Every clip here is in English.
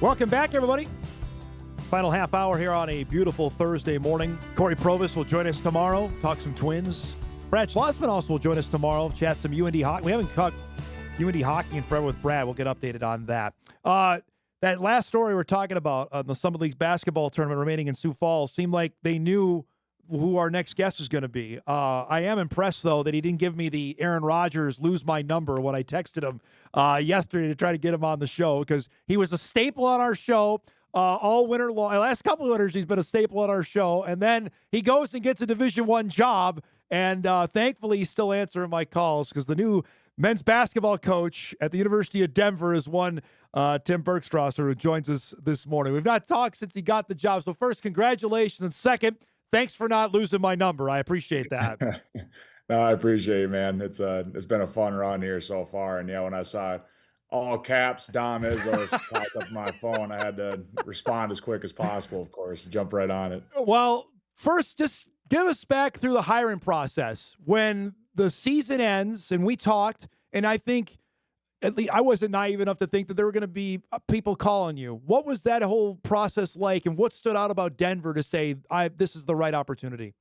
Welcome back, everybody. Final half hour here on a beautiful Thursday morning. Corey Provis will join us tomorrow, talk some Twins. Brad Schlossman also will join us tomorrow, chat some UND hockey. We haven't talked UND hockey in forever with Brad. We'll get updated on that. That last story we're talking about on the Summit League's basketball tournament remaining in Sioux Falls seemed like they knew who our next guest is going to be. I am impressed, though, that he didn't give me the Aaron Rodgers lose my number when I texted him yesterday to try to get him on the show, because he was a staple on our show all winter long. The last couple of winters, he's been a staple on our show. And then he goes and gets a Division I job, and thankfully he's still answering my calls, because the new men's basketball coach at the University of Denver is one Tim Bergstraser, who joins us this morning. We've not talked since he got the job. So first, congratulations. And second, thanks for not losing my number. I appreciate that. No, I appreciate it, man. It's been a fun run here so far. And yeah, when I saw all caps Dom Izzo popped up my phone, I had to respond as quick as possible, of course, jump right on it. Well, first, just give us back through the hiring process. When the season ends, and we talked, and I think at least I wasn't naive enough to think that there were going to be people calling you. What was that whole process like, and what stood out about Denver to say, this is the right opportunity?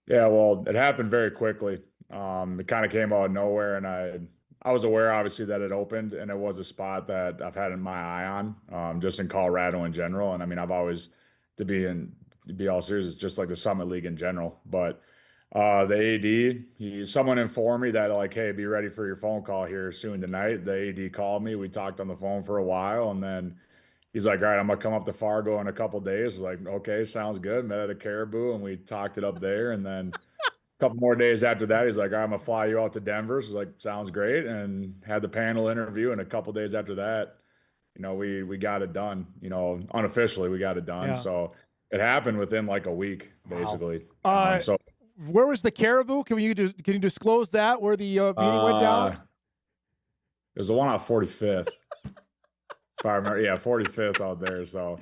Yeah, well, it happened very quickly. It kind of came out of nowhere, and I was aware, obviously, that it opened, and it was a spot that I've had my eye on, just in Colorado in general. And I mean, I've always, to be all serious, it's just like the Summit League in general. But the AD, someone informed me that, like, hey, be ready for your phone call here soon tonight. The AD called me. We talked on the phone for a while, and then he's like, all right, I'm gonna come up to Fargo in a couple days. I was like, okay, sounds good. Met at a Caribou, and we talked it up there. And then a couple more days after that, he's like, all right, I'm gonna fly you out to Denver. So I was like, sounds great. And had the panel interview. And a couple days after that, we got it done. Unofficially, we got it done. Yeah. So it happened within like a week, basically. Wow. Where was the Caribou? Can you disclose that, where the meeting went down? There's the one on 45th. If I remember, yeah, 45th out there. So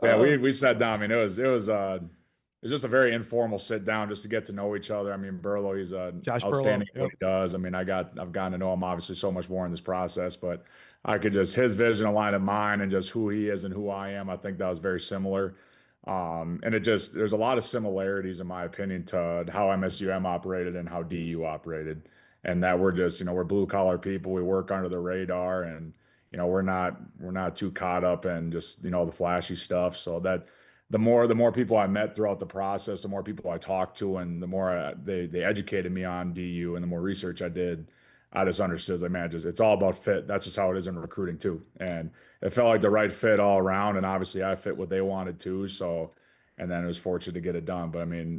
yeah, we sat down. I mean, it was just a very informal sit down just to get to know each other. I mean, Burlow, he's outstanding at what he does. I mean, I've gotten to know him obviously so much more in this process, but I could just, his vision aligned to mine, and just who he is and who I am, I think that was very similar. And there's a lot of similarities, in my opinion, to how MSUM operated and how DU operated, and that we're just, we're blue collar people. We work under the radar, and we're not too caught up in just, the flashy stuff. So that the more people I met throughout the process, the more people I talked to, and the more they educated me on DU, and the more research I did, I just understood, like, man, it's all about fit. That's just how it is in recruiting too. And it felt like the right fit all around. And obviously I fit what they wanted to. So, and then it was fortunate to get it done. But I mean,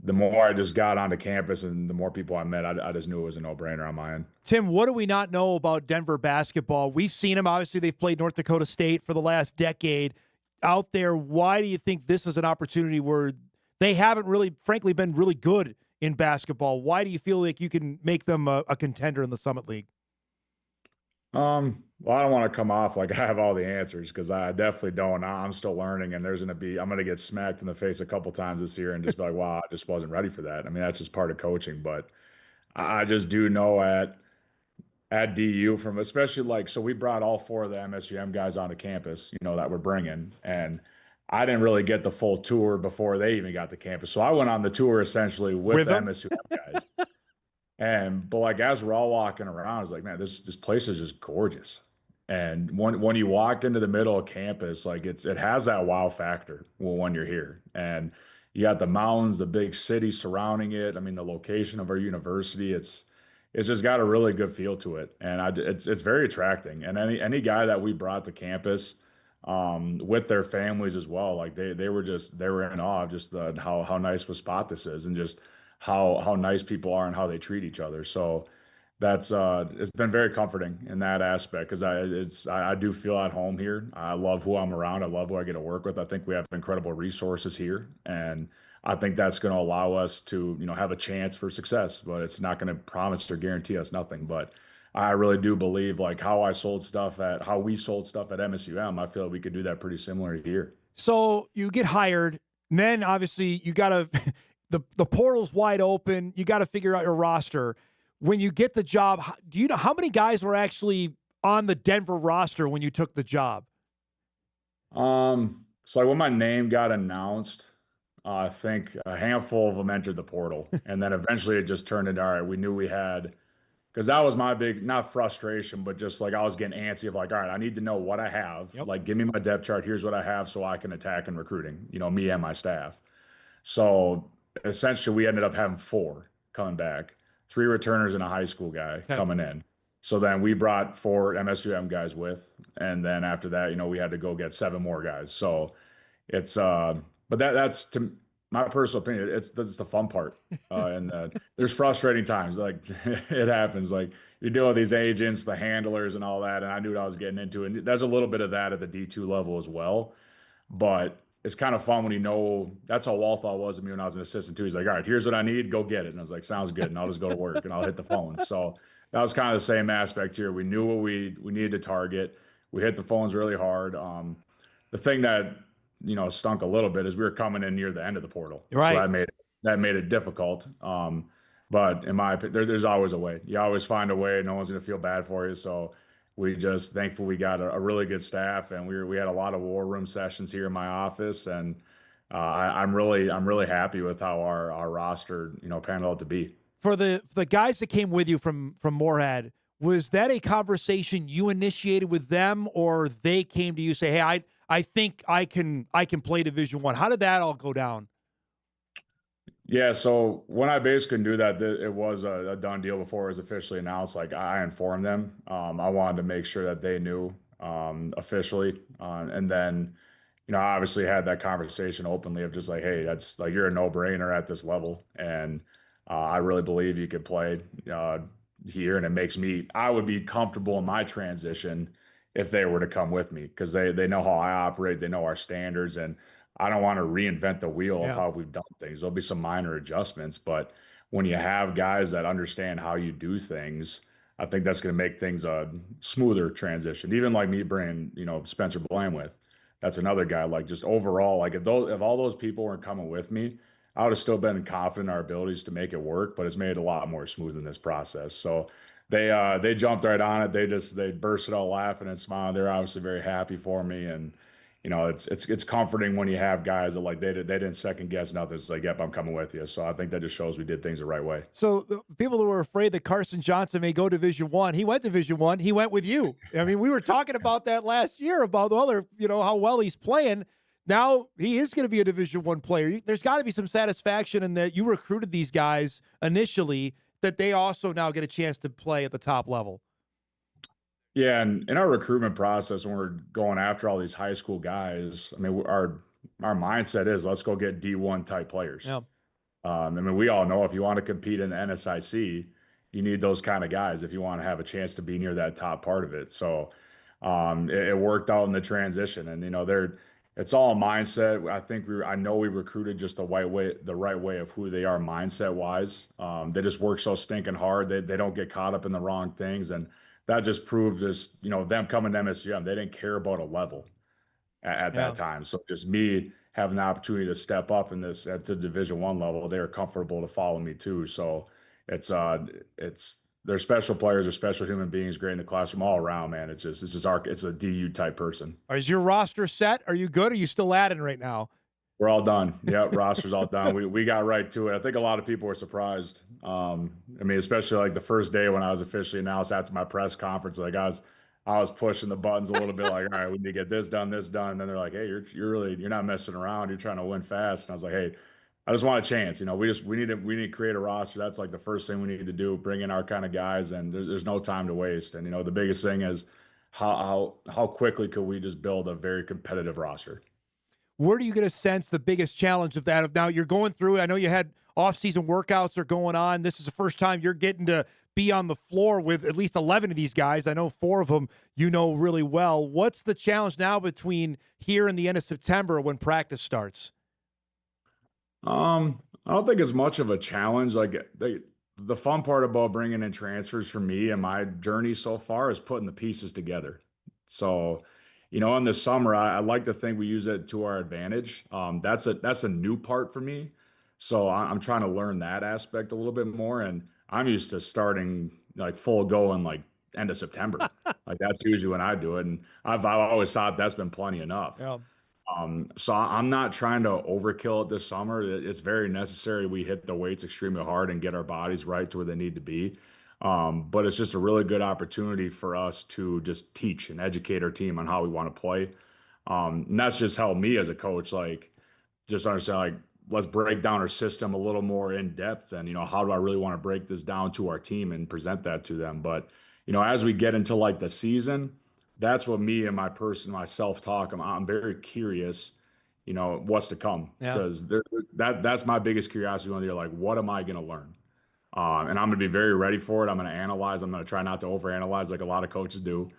the more I just got onto campus and the more people I met, I just knew it was a no-brainer on my end. Tim, what do we not know about Denver basketball? We've seen them. Obviously, they've played North Dakota State for the last decade out there. Why do you think this is an opportunity where they haven't really, frankly, been really good in basketball? Why do you feel like you can make them a contender in the Summit League? Well, I don't want to come off like I have all the answers, because I definitely don't. I'm still learning, and I'm going to get smacked in the face a couple times this year and just be like, wow, I just wasn't ready for that. I mean, that's just part of coaching, but I just do know at DU, from especially so we brought all four of the MSUM guys onto campus, that we're bringing, and I didn't really get the full tour before they even got to campus. So I went on the tour essentially with the MSUM guys. But as we're all walking around, it's like, man, this place is just gorgeous. And when you walk into the middle of campus, like it has that wow factor when you're here. And you got the mountains, the big city surrounding it. I mean, the location of our university, it's just got a really good feel to it. And it's very attracting. And any guy that we brought to campus, with their families as well, like they were in awe of just how nice of a spot this is, and just how nice people are and how they treat each other. So that's it's been very comforting in that aspect, because I do feel at home here. I love who I'm around. I love who I get to work with. I think we have incredible resources here, and I think that's going to allow us to have a chance for success. But it's not going to promise or guarantee us nothing. But I really do believe, like how we sold stuff at MSUM, I feel like we could do that pretty similar here. So you get hired, and then obviously you got to the portal's wide open. You got to figure out your roster. When you get the job, do you know how many guys were actually on the Denver roster when you took the job? So like when my name got announced, I think a handful of them entered the portal, and then eventually it just turned into all right. We knew we had because that was my big not frustration, but just like I was getting antsy of like, all right, I need to know what I have. Yep. Like, give me my depth chart. Here's what I have, so I can attack in recruiting. Me and my staff. So essentially, we ended up having four coming back, three returners and a high school guy Okay. coming in. So then we brought four MSUM guys with, and then after that, we had to go get seven more guys. So it's but that's to my personal opinion. That's the fun part, and there's frustrating times. Like it happens. Like you deal with these agents, the handlers, and all that, and I knew what I was getting into. And there's a little bit of that at the D2 level as well. But it's kind of fun when that's how Walthall was with me when I was an assistant too. He's like, all right, here's what I need, go get it. And I was like, sounds good. And I'll just go to work and I'll hit the phone. So that was kind of the same aspect here. We knew what we needed to target. We hit the phones really hard. The thing that, stunk a little bit is we were coming in near the end of the portal. So Right. that made it difficult. But in my opinion, there's always a way. You always find a way. No one's going to feel bad for you. So we just thankful we got a really good staff, and we had a lot of war room sessions here in my office, and I'm really happy with how our roster panned out to be. For the guys that came with you from Moorhead, was that a conversation you initiated with them, or they came to you say, "Hey, I think I can play Division One"? How did that all go down? Yeah, so when I basically knew that it was a done deal before it was officially announced, like I informed them. I wanted to make sure that they knew officially, and then I obviously had that conversation openly of just like, hey, that's like you're a no-brainer at this level, and I really believe you could play here, and it makes I would be comfortable in my transition if they were to come with me because they know how I operate, they know our standards, and I don't want to reinvent the wheel of Yeah. how we've done things. There'll be some minor adjustments, but when you have guys that understand how you do things, I think that's going to make things a smoother transition. Even like me bringing, Spencer Bland with, that's another guy. Like just overall, like if all those people weren't coming with me, I would have still been confident in our abilities to make it work, but it's made it a lot more smooth in this process. So they jumped right on it. They bursted out laughing and smiling. They're obviously very happy for me, and it's comforting when you have guys that like they didn't second guess nothing. It's like, yep, I'm coming with you. So I think that just shows we did things the right way. So the people who were afraid that Carson Johnson may go Division One, he went Division One. He went with you. I mean, we were talking about that last year about how well he's playing. Now he is going to be a Division One player. There's got to be some satisfaction in that you recruited these guys initially, that they also now get a chance to play at the top level. Yeah, and in our recruitment process, when we're going after all these high school guys, I mean, our mindset is let's go get D1 type players. Yeah. I mean, we all know if you want to compete in the NSIC, you need those kind of guys if you want to have a chance to be near that top part of it. So it worked out in the transition, and it's all mindset. I know we recruited just the right way of who they are mindset wise. They just work so stinking hard. They don't get caught up in the wrong things, and that just proved just them coming to MSUM. They didn't care about a level at Yeah. that time. So just me having the opportunity to step up in this at the Division 1 level, they are comfortable to follow me too. So it's they're special players, they're special human beings, great in the classroom all around, man. It's a DU type person. Is your roster set? Are you good? Or are you still adding right now? We're all done. Yeah, roster's all done. We got right to it. I think a lot of people were surprised. I mean, especially like the first day when I was officially announced after my press conference, like I was pushing the buttons a little bit, like, all right, we need to get this done, this done. And then they're like, hey, you're not messing around. You're trying to win fast. And I was like, hey, I just want a chance. We need to create a roster. That's like the first thing we need to do. Bring in our kind of guys, and there's no time to waste. And the biggest thing is how quickly could we just build a very competitive roster. Where do you get a sense the biggest challenge of that? Of now you're going through, I know you had off-season workouts are going on. This is the first time you're getting to be on the floor with at least 11 of these guys. I know 4 of them you know really well. What's the challenge now between here and the end of September when practice starts? I don't think it's much of a challenge. Like the fun part about bringing in transfers for me and my journey so far is putting the pieces together. So, in the summer, I like to think we use it to our advantage. That's a new part for me. So I'm trying to learn that aspect a little bit more. And I'm used to starting like full go in like end of September. Like that's usually when I do it, and I've always thought that's been plenty enough. Yeah. So I'm not trying to overkill it this summer. It's very necessary we hit the weights extremely hard and get our bodies right to where they need to be. But it's just a really good opportunity for us to just teach and educate our team on how we want to play. And that's just helped me as a coach, like just understand, like, let's break down our system a little more in depth. And, how do I really want to break this down to our team and present that to them? But, as we get into like the season, that's what me and my self-talk, I'm very curious, what's to come, Yeah. because that's my biggest curiosity when you're like, what am I going to learn? And I'm going to be very ready for it. I'm going to analyze. I'm going to try not to overanalyze like a lot of coaches do.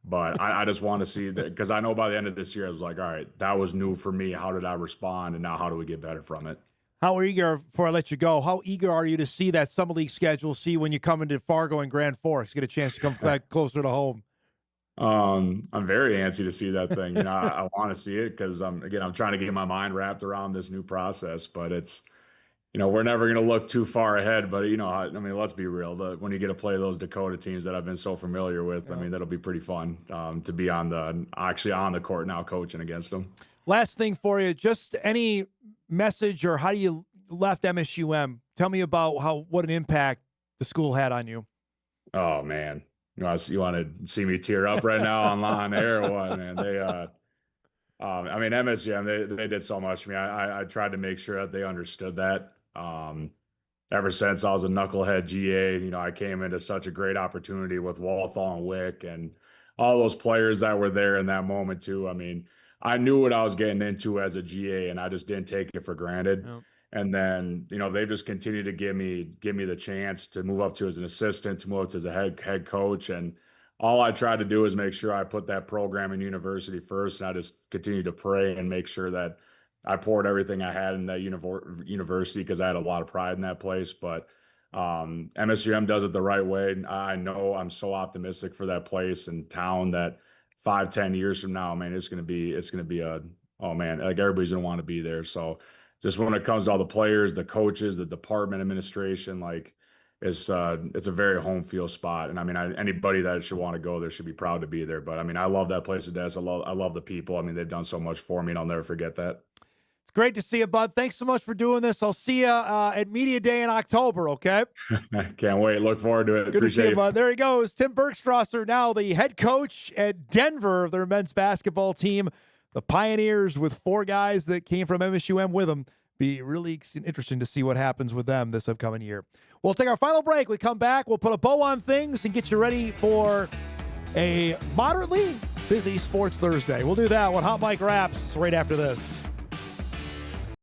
But I just want to see that, because I know by the end of this year, I was like, all right, that was new for me. How did I respond? And now how do we get better from it? How eager, before I let you go, how eager are you to see that Summer League schedule, see when you come into Fargo and Grand Forks, get a chance to come back closer to home? I'm very antsy to see that thing. I want to see it because I'm trying to get my mind wrapped around this new process, but it's, we're never going to look too far ahead, but I mean, let's be real. When you get to play those Dakota teams that I've been so familiar with, I mean, that'll be pretty fun to be actually on the court now coaching against them. Last thing for you, just any message or how you left MSUM. Tell me about what an impact the school had on you. Oh man, you want to see me tear up right now on air or what, man? I mean, MSU, they did so much for me. I tried to make sure that they understood that. Ever since I was a knucklehead GA, I came into such a great opportunity with Walthall and Wick and all those players that were there in that moment too. I mean, I knew what I was getting into as a GA, and I just didn't take it for granted. Yep. And then, they've just continued to give me the chance to move up to as an assistant, to move up to as a head coach. And all I tried to do is make sure I put that program in university first. And I just continued to pray and make sure that I poured everything I had in that university, because I had a lot of pride in that place. But MSUM does it the right way. I know I'm so optimistic for that place and town that 5-10 years from now, man, it's gonna be oh man, like everybody's gonna want to be there. So just when it comes to all the players, the coaches, the department administration, like it's a very home field spot. And I mean, anybody that should want to go there should be proud to be there. But I mean, I love that place to death. I love the people. I mean, they've done so much for me, and I'll never forget that. It's great to see you, bud. Thanks so much for doing this. I'll see you at Media Day in October, okay? Can't wait. Look forward to it. Good Appreciate to see you, bud. There he goes. Tim Bergstraser, now the head coach at Denver of their men's basketball team. The Pioneers, with 4 guys that came from MSUM with them. Be really interesting to see what happens with them this upcoming year. We'll take our final break. We come back. We'll put a bow on things and get you ready for a moderately busy Sports Thursday. We'll do that when Hot Mike wraps right after this.